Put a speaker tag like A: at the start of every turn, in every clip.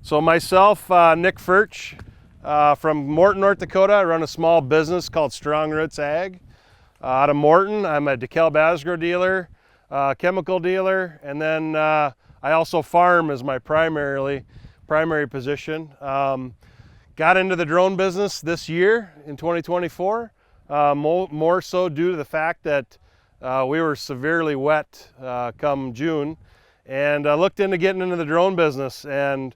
A: So myself, Nick Foertsch, from Morton, North Dakota. I run a small business called Strong Roots Ag. Out of Morton, I'm a DeKalb Asgrow dealer, chemical dealer, and then I also farm as my primary position. Got into the drone business this year in 2024, more so due to the fact that we were severely wet come June, and looked into getting into the drone business, and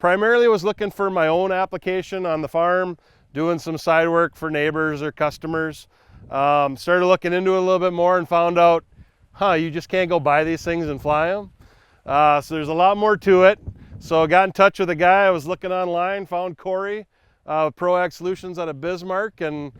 A: primarily was looking for my own application on the farm, doing some side work for neighbors or customers. Started looking into it a little bit more and found out, you just can't go buy these things and fly them. So there's a lot more to it. So I got in touch with a guy. I was looking online, found Corey, Pro Ag Solutions out of Bismarck, and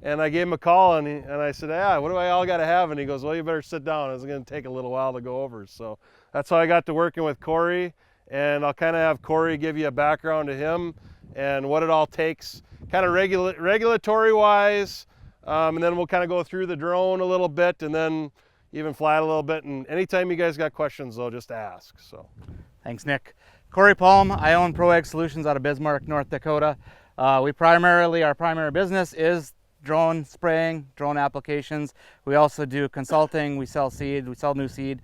A: I gave him a call, and I said, what do I all got to have? And he goes, well, you better sit down. It's going to take a little while to go over. So that's how I got to working with Corey, and I'll kind of have Corey give you a background to him and what it all takes, kind of regulatory-wise, and then we'll kind of go through the drone a little bit, and then even fly it a little bit. And anytime you guys got questions, though, just ask. So,
B: thanks, Nick. Corey Palm. I own Pro Ag Solutions out of Bismarck, North Dakota. Our primary business is drone spraying, drone applications. We also do consulting. We sell seed. We sell new seed.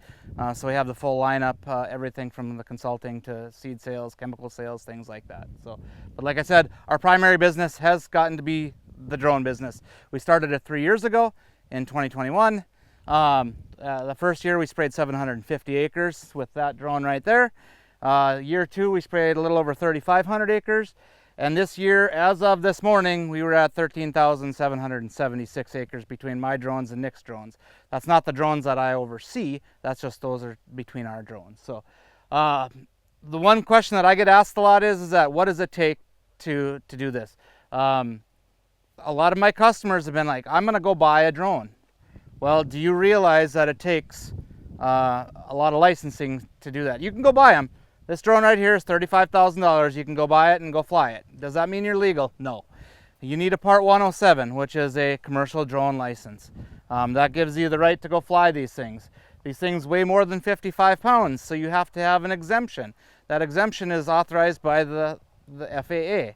B: So we have the full lineup, everything from the consulting to seed sales, chemical sales, things like that. So, but like I said, our primary business has gotten to be the drone business. We started it 3 years ago in 2021. The first year we sprayed 750 acres with that drone right there. Year two we sprayed a little over 3,500 acres. And this year, as of this morning, we were at 13,776 acres between my drones and Nick's drones. That's not the drones that I oversee. That's just those are between our drones. So the one question that I get asked a lot is that what does it take to do this? A lot of my customers have been like, I'm going to go buy a drone. Well, do you realize that it takes a lot of licensing to do that? You can go buy them. This drone right here is $35,000. You can go buy it and go fly it. Does that mean you're legal? No. You need a Part 107, which is a commercial drone license. That gives you the right to go fly these things. These things weigh more than 55 pounds, so you have to have an exemption. That exemption is authorized by the FAA.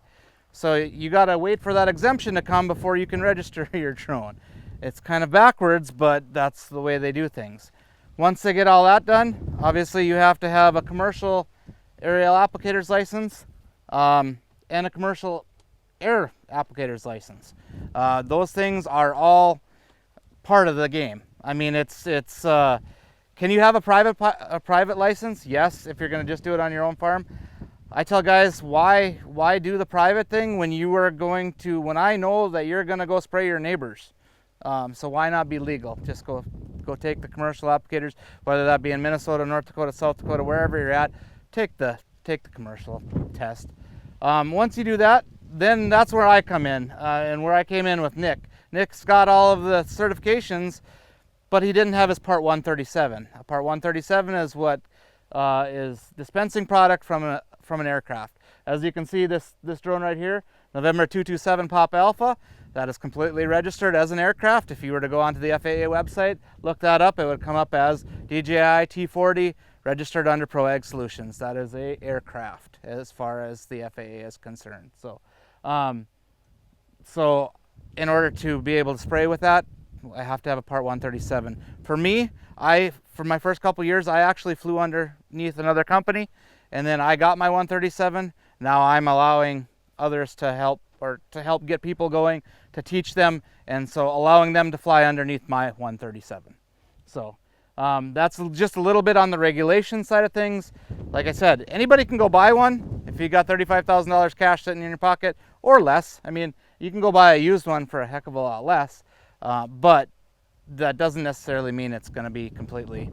B: So you got to wait for that exemption to come before you can register your drone. It's kind of backwards, but that's the way they do things. Once they get all that done, obviously you have to have a commercial aerial applicator's license and a commercial air applicator's license. Those things are all part of the game. I mean, can you have a private license? Yes, if you're going to just do it on your own farm. I tell guys, why do the private thing when I know that you're going to go spray your neighbors? So why not be legal? Just go take the commercial applicators, whether that be in Minnesota, North Dakota, South Dakota, wherever you're at. Take the commercial test. Once you do that, then that's where I come in, and where I came in with Nick. Nick's got all of the certifications, but he didn't have his Part 137. Part 137 is what is dispensing product from an aircraft. As you can see, this drone right here, November 227 Pop Alpha, that is completely registered as an aircraft. If you were to go onto the FAA website, look that up, it would come up as DJI T40, registered under Pro Ag Solutions. That is a aircraft as far as the FAA is concerned. So, so in order to be able to spray with that, I have to have a Part 137. For me, for my first couple years, I actually flew underneath another company, and then I got my 137. Now I'm allowing others to help get people going, to teach them, and so allowing them to fly underneath my 137. So that's just a little bit on the regulation side of things. Like I said, anybody can go buy one if you got $35,000 cash sitting in your pocket or less. I mean, you can go buy a used one for a heck of a lot less, but that doesn't necessarily mean it's going to be completely,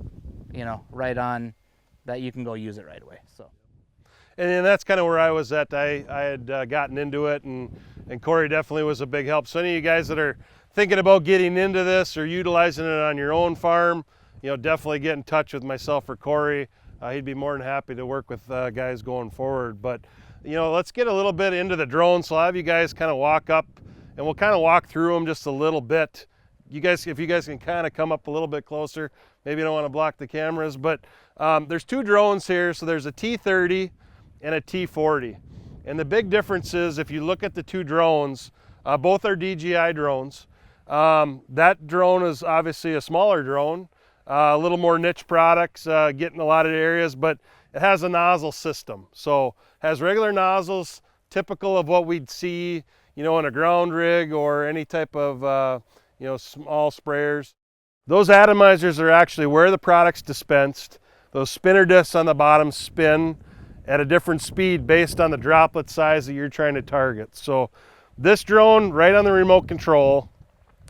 B: right on, that you can go use it right away. So.
A: And that's kind of where I was at. I had gotten into it, and Corey definitely was a big help. So any of you guys that are thinking about getting into this or utilizing it on your own farm, definitely get in touch with myself or Corey. He'd be more than happy to work with guys going forward. But, let's get a little bit into the drone. So I'll have you guys kind of walk up, and we'll kind of walk through them just a little bit. If you guys can kind of come up a little bit closer, maybe you don't want to block the cameras, but there's two drones here. So there's a T30 and a T40. And the big difference is, if you look at the two drones, both are DJI drones. That drone is obviously a smaller drone, a little more niche products, getting a lot of areas, but it has a nozzle system. So has regular nozzles, typical of what we'd see, in a ground rig or any type of, small sprayers. Those atomizers are actually where the product's dispensed. Those spinner discs on the bottom spin at a different speed based on the droplet size that you're trying to target. So this drone, right on the remote control,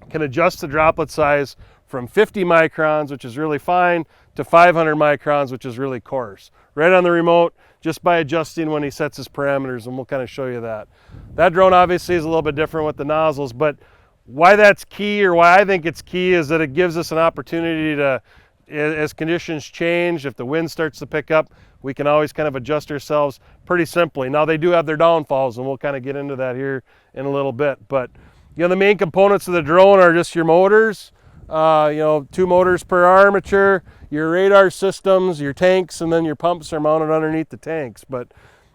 A: can adjust the droplet size from 50 microns, which is really fine, to 500 microns, which is really coarse. Right on the remote, just by adjusting when he sets his parameters, and we'll kind of show you that. That drone obviously is a little bit different with the nozzles, but why that's key, or why I think it's key, is that it gives us an opportunity to, as conditions change, if the wind starts to pick up, we can always kind of adjust ourselves pretty simply. Now, they do have their downfalls, and we'll kind of get into that here in a little bit. But the main components of the drone are just your motors, 2 motors per armature, your radar systems, your tanks, and then your pumps are mounted underneath the tanks. But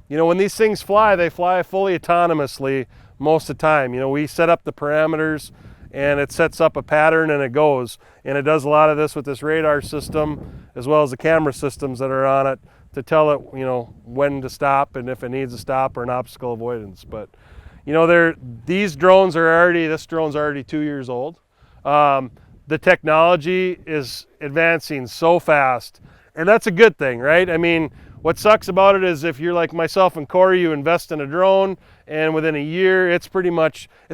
A: when these things fly, they fly fully autonomously most of the time. We set up the parameters, and it sets up a pattern, and it goes. And it does a lot of this with this radar system, as well as the camera systems that are on it, to tell it, when to stop and if it needs to stop, or an obstacle avoidance. But these drones are already, this drone's already 2 years old. The technology is advancing so fast, and that's a good thing, right? I mean, what sucks about it is, if you're like myself and Corey, you invest in a drone, and within a year, it's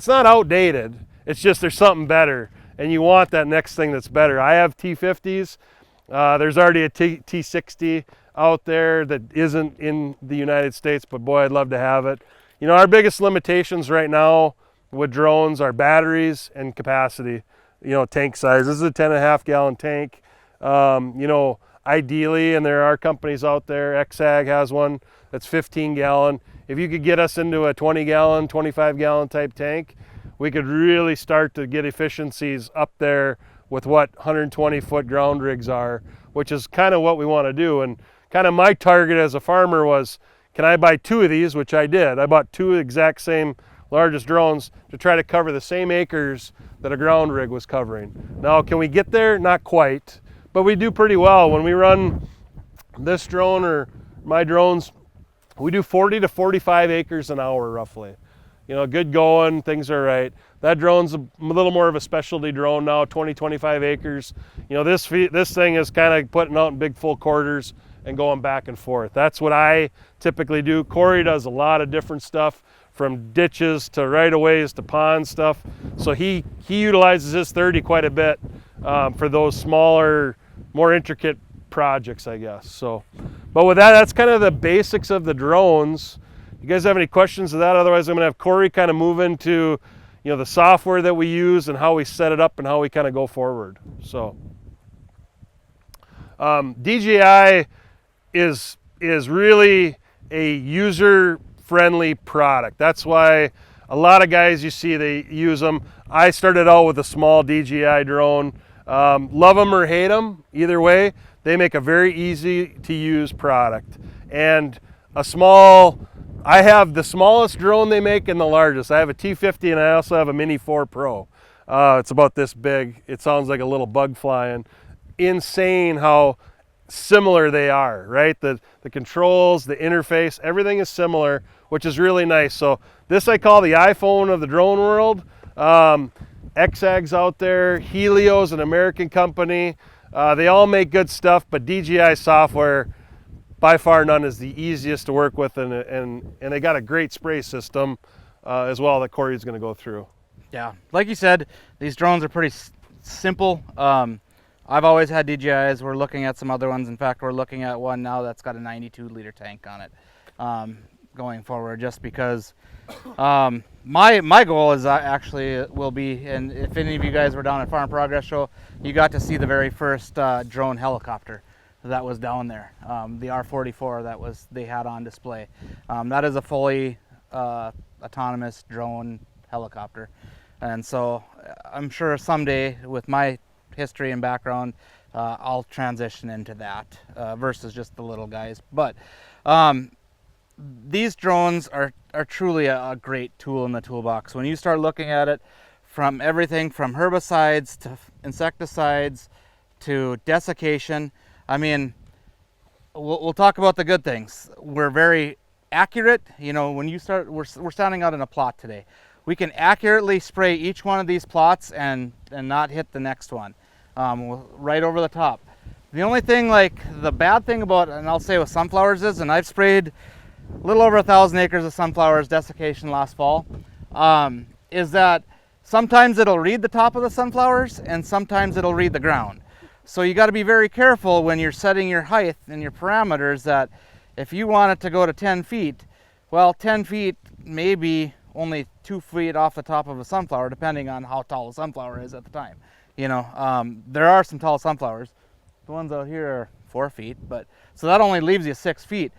A: not outdated. It's just there's something better, and you want that next thing that's better. I have T50s. There's already a T60 out there that isn't in the United States, but boy, I'd love to have it. Our biggest limitations right now with drones are batteries and capacity, tank size. This is a 10.5 gallon tank. Ideally, and there are companies out there, XAG has one that's 15 gallon. If you could get us into a 20 gallon, 25 gallon type tank, we could really start to get efficiencies up there with what 120 foot ground rigs are, which is kind of what we want to do. And kind of my target as a farmer was, can I buy 2 of these, which I did. I bought 2 exact same largest drones to try to cover the same acres that a ground rig was covering. Now, can we get there? Not quite, but we do pretty well. When we run this drone, or my drones, we do 40 to 45 acres an hour roughly. Good going, things are right. That drone's a little more of a specialty drone now, 20, 25 acres. This thing is kind of putting out in big full quarters and going back and forth. That's what I typically do. Corey does a lot of different stuff, from ditches to right-of-ways to pond stuff. So he utilizes his 30 quite a bit for those smaller, more intricate projects, I guess. So, but with that, that's kind of the basics of the drones. You guys have any questions of that? Otherwise, I'm going to have Corey kind of move into, the software that we use and how we set it up and how we kind of go forward. So, DJI is really a user-friendly product. That's why a lot of guys you see, they use them. I started out with a small DJI drone. Love them or hate them, either way, they make a very easy to use product. And I have the smallest drone they make and the largest. I have a T50, and I also have a Mini 4 Pro. It's about this big. It sounds like a little bug flying. Insane how similar they are, right? The controls, the interface, everything is similar, which is really nice. So this I call the iPhone of the drone world. XAG's out there, Helio's an American company. They all make good stuff, but DJI software, by far none, is the easiest to work with, and they got a great spray system as well that Corey's going to go through.
B: Yeah, like you said, these drones are pretty simple. I've always had DJIs. We're looking at some other ones. In fact, we're looking at one now that's got a 92-liter tank on it going forward, just because my goal is will be, and if any of you guys were down at Farm Progress Show, you got to see the very first drone helicopter that was down there, the R44 they had on display. That is a fully autonomous drone helicopter, and so I'm sure someday, with my history and background, I'll transition into that versus just the little guys. But these drones are truly a great tool in the toolbox. When you start looking at it from everything from herbicides to insecticides to desiccation, I mean, we'll talk about the good things. We're very accurate. You know, when you start, we're standing out in a plot today. We can accurately spray each one of these plots and not hit the next one, right over the top. The only thing, like the bad thing about, and I'll say with sunflowers is, and I've sprayed a little over 1,000 acres of sunflowers desiccation last fall, is that sometimes it'll read the top of the sunflowers and sometimes it'll read the ground. So you got to be very careful when you're setting your height and your parameters, that if you want it to go to 10 feet, well, 10 feet may be only 2 feet off the top of a sunflower, depending on how tall the sunflower is at the time. You know, there are some tall sunflowers. The ones out here are 4 feet, but so that only leaves you 6 feet.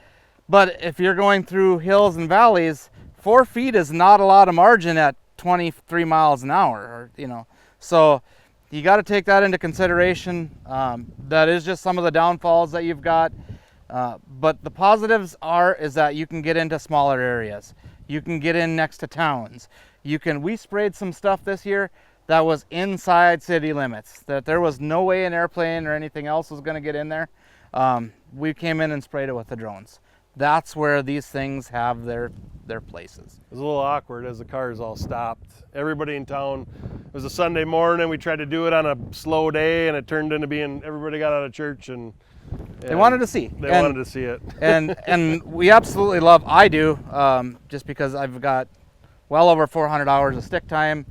B: But if you're going through hills and valleys, 4 feet is not a lot of margin at 23 miles an hour, or, you know, so you got to take that into consideration. That is just some of the downfalls that you've got. But the positives is that you can get into smaller areas. You can get in next to towns. We sprayed some stuff this year that was inside city limits, that there was no way an airplane or anything else was going to get in there. We came in and sprayed it with the drones. That's where these things have their places.
A: It was a little awkward as the cars all stopped. Everybody in town, it was a Sunday morning, we tried to do it on a slow day, and it turned into being, everybody got out of church and
B: they wanted to see.
A: They wanted to see it.
B: and we absolutely love, I do, just because I've got well over 400 hours of stick time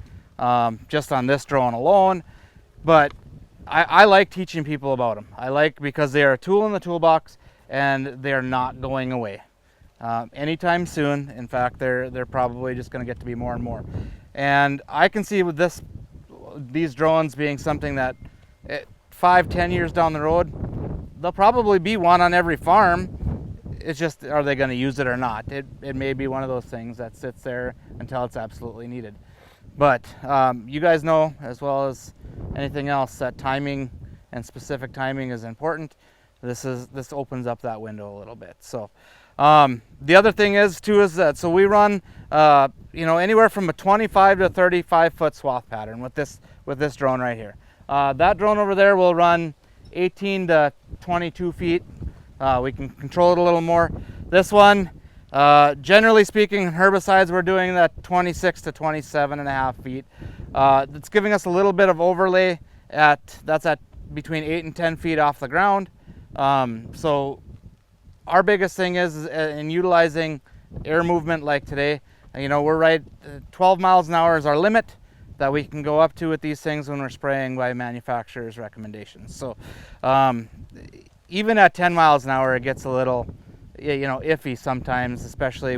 B: just on this drone alone. But I like teaching people about them. I like, because they are a tool in the toolbox and they're not going away anytime soon. In fact, they're probably just going to get to be more and more. And I can see with these drones being something that 5-10 years down the road, there'll probably be one on every farm. It's just, are they going to use it or not? It may be one of those things that sits there until it's absolutely needed. But you guys know, as well as anything else, that timing and specific timing is important. This opens up that window a little bit. So the other thing is that, so we run anywhere from a 25 to 35 foot swath pattern with this drone right here. That drone over there will run 18 to 22 feet. We can control it a little more. This one, generally speaking, herbicides, we're doing that 26 to 27.5 feet. It's giving us a little bit of overlay that's at between 8 and 10 feet off the ground. So our biggest thing is in utilizing air movement like today. We're right, 12 miles an hour is our limit that we can go up to with these things when we're spraying by manufacturer's recommendations. So even at 10 miles an hour, it gets a little iffy sometimes, especially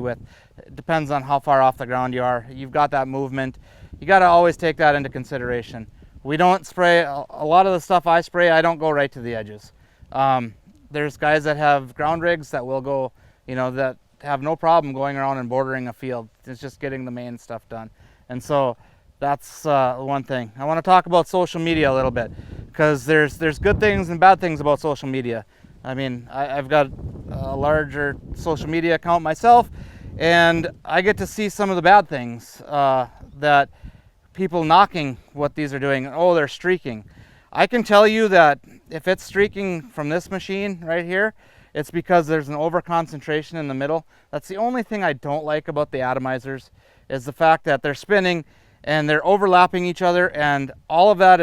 B: depends on how far off the ground you are. You've got that movement. You got to always take that into consideration. We don't spray, a lot of the stuff I spray, I don't go right to the edges. There's guys that have ground rigs that will go, that have no problem going around and bordering a field. It's just getting the main stuff done. And so that's one thing. I want to talk about social media a little bit, because there's good things and bad things about social media. I mean, I've got a larger social media account myself, and I get to see some of the bad things, that people knocking what these are doing. Oh, they're streaking. I can tell you that if it's streaking from this machine right here, it's because there's an over concentration in the middle. That's the only thing I don't like about the atomizers, is the fact that they're spinning and they're overlapping each other, and all of that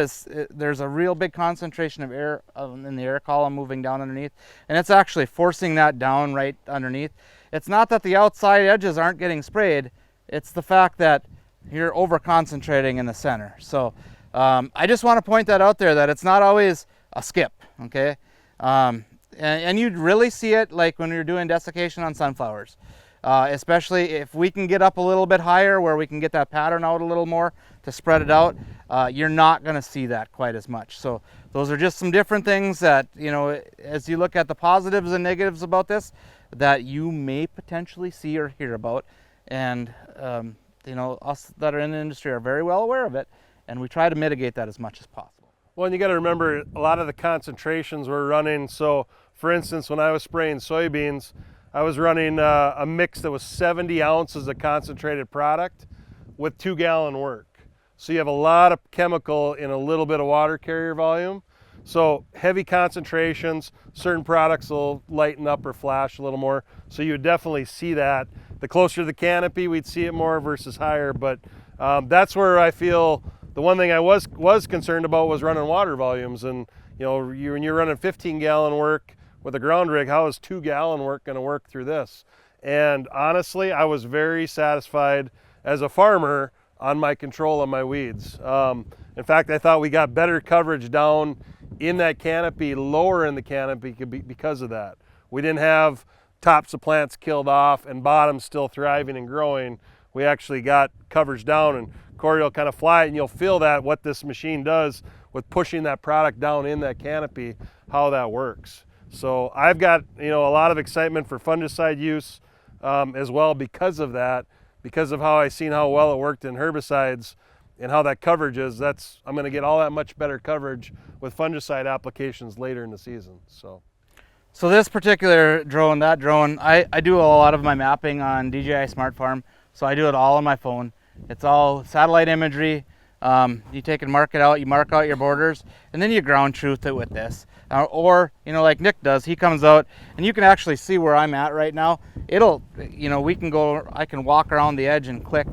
B: there's a real big concentration of air in the air column moving down underneath, and it's actually forcing that down right underneath. It's not that the outside edges aren't getting sprayed, it's the fact that you're over concentrating in the center. So I just want to point that out there, that it's not always a skip, okay? And you'd really see it like when you're doing desiccation on sunflowers. Especially if we can get up a little bit higher where we can get that pattern out a little more to spread it out, you're not going to see that quite as much. So those are just some different things that, as you look at the positives and negatives about this, that you may potentially see or hear about. And, us that are in the industry are very well aware of it, and we try to mitigate that as much as possible.
A: Well, and you got to remember a lot of the concentrations we're running. So for instance, when I was spraying soybeans, I was running a mix that was 70 ounces of concentrated product with 2-gallon work. So you have a lot of chemical in a little bit of water carrier volume. So heavy concentrations, certain products will lighten up or flash a little more. So you would definitely see that. The closer to the canopy, we'd see it more versus higher. But that's where I feel the one thing I was concerned about was running water volumes. And when you're running 15-gallon work with a ground rig, how is 2-gallon work going to work through this? And honestly, I was very satisfied as a farmer on my control of my weeds. In fact, I thought we got better coverage down in that canopy, lower in the canopy because of that. We didn't have tops of plants killed off and bottoms still thriving and growing. We actually got coverage down, and Corey will kind of fly it, and you'll feel that what this machine does with pushing that product down in that canopy, how that works. So I've got a lot of excitement for fungicide use as well because of that, because of how I seen how well it worked in herbicides and how that coverage is. I'm going to get all that much better coverage with fungicide applications later in the season.
B: So this particular drone, I do a lot of my mapping on DJI Smart Farm. So I do it all on my phone. It's all satellite imagery. You take and mark it out, you mark out your borders, and then you ground truth it with this. Or like Nick does, he comes out and you can actually see where I'm at right now. I can walk around the edge and click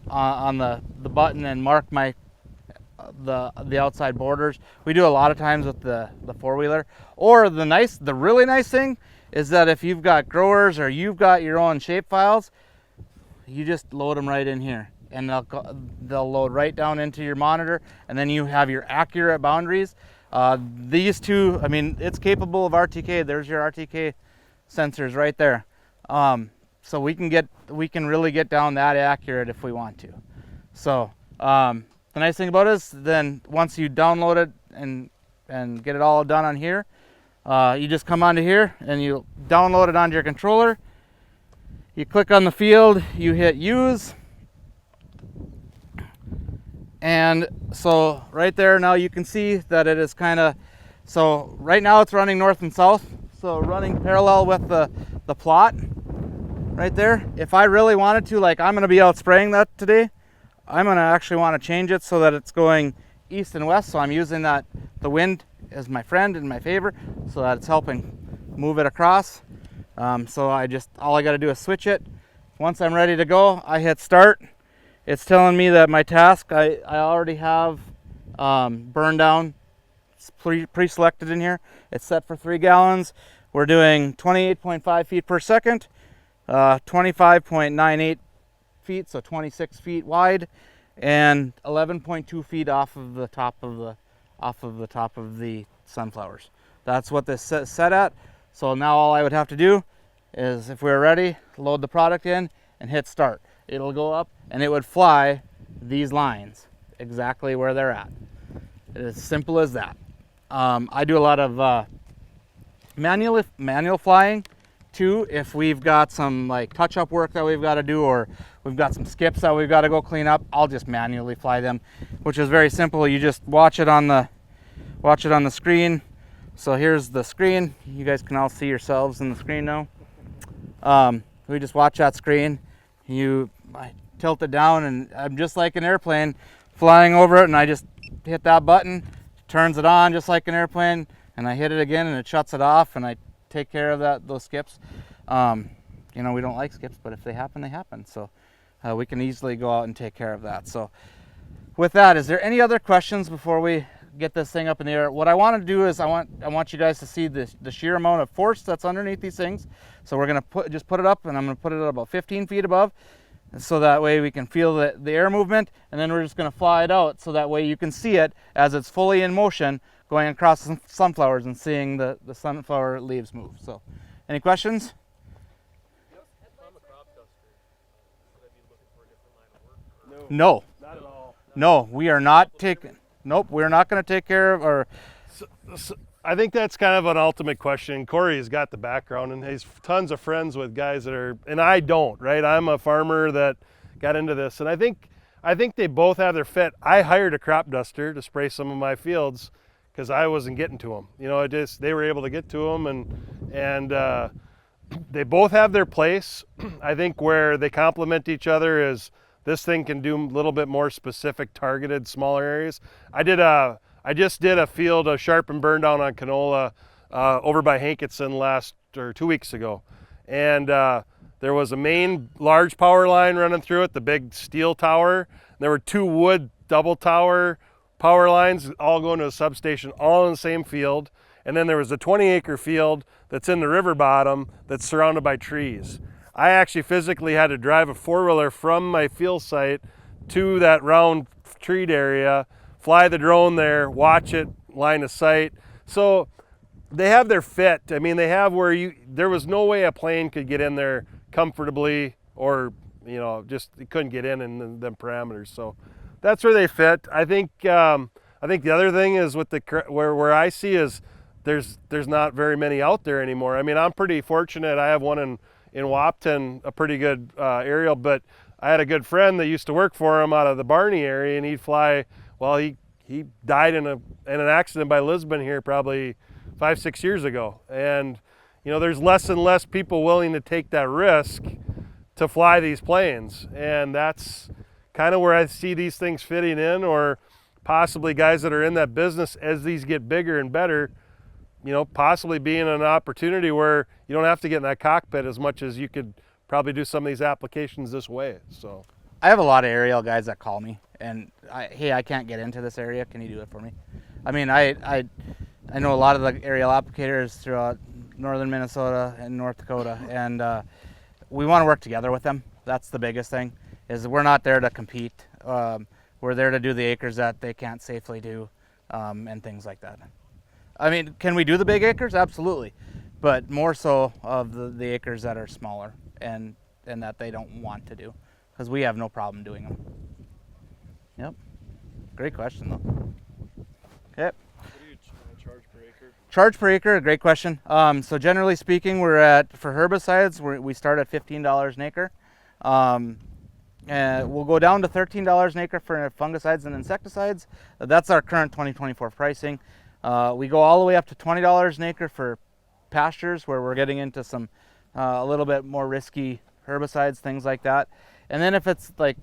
B: on the button and mark the outside borders. We do a lot of times with the four-wheeler. Or the really nice thing is that if you've got growers or you've got your own shape files, you just load them right in here, and they'll load right down into your monitor, and then you have your accurate boundaries. These two, it's capable of RTK. There's your RTK sensors right there. So we can really get down that accurate if we want to. So the nice thing about it is then once you download it and get it all done on here, you just come onto here and you download it onto your controller. You click on the field, you hit use, and so right there now you can see that it is so right now it's running north and south, so running parallel with the plot right there. If I really wanted to, like I'm going to be out spraying that today, I'm going to actually want to change it so that it's going east and west, so I'm using the wind as my friend and my favor so that it's helping move it across. So all I got to do is switch it. Once I'm ready to go, I hit start. It's telling me that my task, I already have burn down pre-selected in here. It's set for 3 gallons. We're doing 28.5 feet per second, 25.98 feet, so 26 feet wide, and 11.2 feet off of the top of the sunflowers. That's what this is set at. So now all I would have to do is, if we're ready, load the product in and hit start. It'll go up and it would fly these lines exactly where they're at. It's as simple as that. I do a lot of manual flying too. If we've got some like touch-up work that we've got to do, or we've got some skips that we've got to go clean up, I'll just manually fly them, which is very simple. You just watch it on the screen. So here's the screen. You guys can all see yourselves in the screen now. We just watch that screen. I tilt it down, and I'm just like an airplane flying over it, and I just hit that button, turns it on just like an airplane, and I hit it again and it shuts it off, and I take care of those skips. We don't like skips, but if they happen, they happen. So we can easily go out and take care of that. So with that, is there any other questions before we get this thing up in the air? What I want to do is I want you guys to see the sheer amount of force that's underneath these things. So we're going to just put it up, and I'm going to put it at about 15 feet above, so that way we can feel the air movement, and then we're just going to fly it out so that way you can see it as it's fully in motion going across the sunflowers and seeing the sunflower leaves move. So any questions? No.
A: Not at all.
B: No, we are not taking. Nope, we're not going to take care of or.
A: So I think that's kind of an ultimate question. Corey's got the background, and he's tons of friends with guys that are, and I don't, right? I'm a farmer that got into this, and I think they both have their fit. I hired a crop duster to spray some of my fields because I wasn't getting to them. They were able to get to them, and they both have their place. I think where they complement each other is this thing can do a little bit more specific, targeted, smaller areas. I just did a field of sharp and burn down on canola over by Hankinson 2 weeks ago, and there was a main large power line running through it, the big steel tower. There were 2 wood double tower power lines all going to a substation, all in the same field. And then there was a 20-acre field that's in the river bottom that's surrounded by trees. I actually physically had to drive a 4-wheeler from my field site to that round treed area, fly the drone there, watch it, line of sight. So they have their fit. I mean, they have where there was no way a plane could get in there comfortably, or just it couldn't get in them parameters. So that's where they fit. I think the other thing is with where I see is there's not very many out there anymore. I mean, I'm pretty fortunate. I have one in Wapton, a pretty good aerial, but I had a good friend that used to work for him out of the Barney area, and he'd fly. Well, he died in an accident by Lisbon here probably 5-6 years ago, and there's less and less people willing to take that risk to fly these planes, and that's kind of where I see these things fitting in, or possibly guys that are in that business as these get bigger and better, possibly being an opportunity where you don't have to get in that cockpit as much as you could probably do some of these applications this way. So
B: I have a lot of aerial guys that call me and hey, I can't get into this area. Can you do it for me? I mean, I know a lot of the aerial applicators throughout northern Minnesota and North Dakota, and we want to work together with them. That's the biggest thing, is we're not there to compete. We're there to do the acres that they can't safely do, and things like that. I mean, can we do the big acres? Absolutely. But more so of the acres that are smaller and that they don't want to do, because we have no problem doing them. Yep. Great question, though. Okay.
A: What do you charge per acre?
B: Charge per acre, a great question. So generally speaking, for herbicides, we start at $15 an acre. And we'll go down to $13 an acre for fungicides and insecticides. That's our current 2024 pricing. We go all the way up to $20 an acre for pastures, where we're getting into some a little bit more risky herbicides, things like that. And then if it's like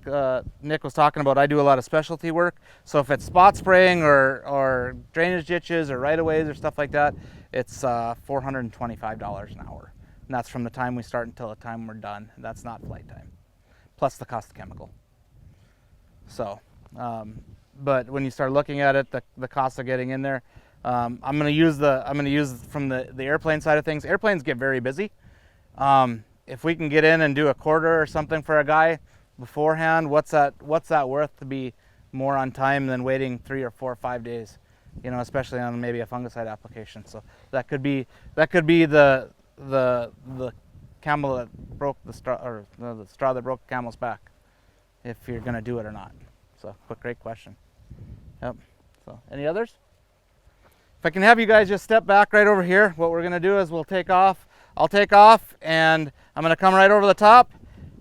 B: Nick was talking about, I do a lot of specialty work. So if it's spot spraying or drainage ditches or right-of-ways or stuff like that, it's $425 an hour. And that's from the time we start until the time we're done. That's not flight time, plus the cost of chemical. So, but when you start looking at it, the cost of getting in there, I'm going to use from the airplane side of things. Airplanes get very busy. If we can get in and do a quarter or something for a guy beforehand, what's that worth to be more on time than waiting 3 or 4 or 5 days, especially on maybe a fungicide application. So that could be the camel that broke the straw, or the straw that broke the camel's back, if you're going to do it or not. So great question. Yep. So any others? If I can have you guys just step back right over here, what we're going to do is we'll take off. I'll take off, and I'm going to come right over the top.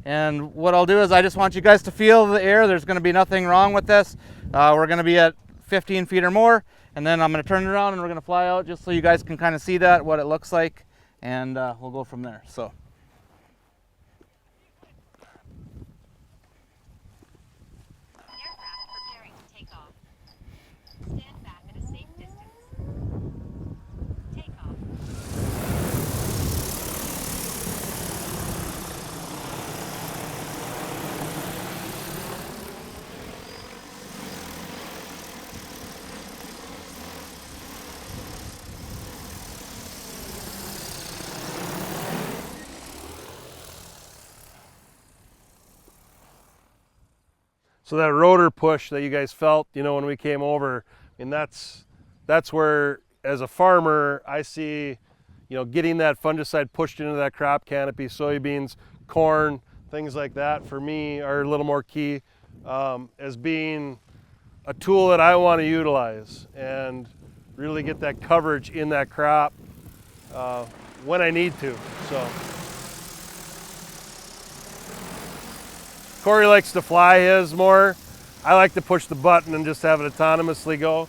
B: And what I'll do is I just want you guys to feel the air. There's going to be nothing wrong with this. We're going to be at 15 feet or more, and then I'm going to turn it around and we're going to fly out, just so you guys can kind of see what it looks like, and we'll go from there. So.
C: Aircraft preparing to take off. Stand back at a safe distance. Take off.
A: So that rotor push that you guys felt, when we came over, and that's where, as a farmer, I see, getting that fungicide pushed into that crop canopy, soybeans, corn, things like that, for me are a little more key, as being a tool that I want to utilize and really get that coverage in that crop when I need to. So. Corey likes to fly his more. I like to push the button and just have it autonomously go.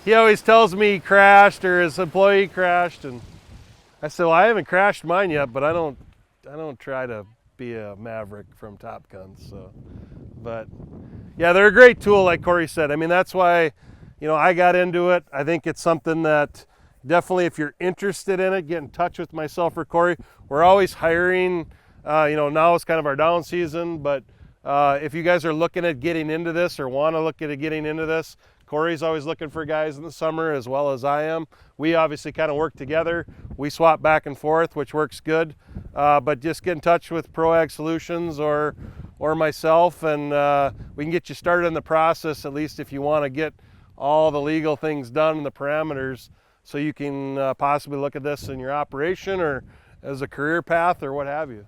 A: He always tells me he crashed or his employee crashed, and I said, well, I haven't crashed mine yet, but I don't try to be a maverick from Top Guns. So, but yeah, they're a great tool, like Corey said. I mean, that's why, you know, I got into it. I think it's something that definitely, if you're interested in it, get in touch with myself or Corey. We're always hiring. You know, now it's kind of our down season, but if you guys are looking at getting into this or want to look at getting into this, Corey's always looking for guys in the summer as well as I am. We obviously kind of work together. We swap back and forth, which works good. But just get in touch with ProAg Solutions or myself, and we can get you started in the process, at least if you want to get all the legal things done and the parameters, so you can possibly look at this in your operation or as a career path or what have you.